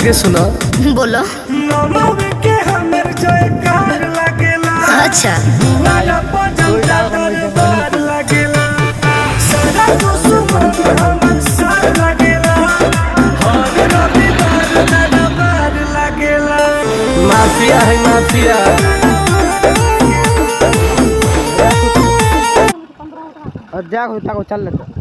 के सुना। बोलो। के हमर जयकार लागेला। अच्छा वाला बजंता दरबार लागेला। सारा दुश्मन हमर साथ लागेला। हर रविवार दरबार लागेला। माफिया है माफिया। जाग होता को चल लेते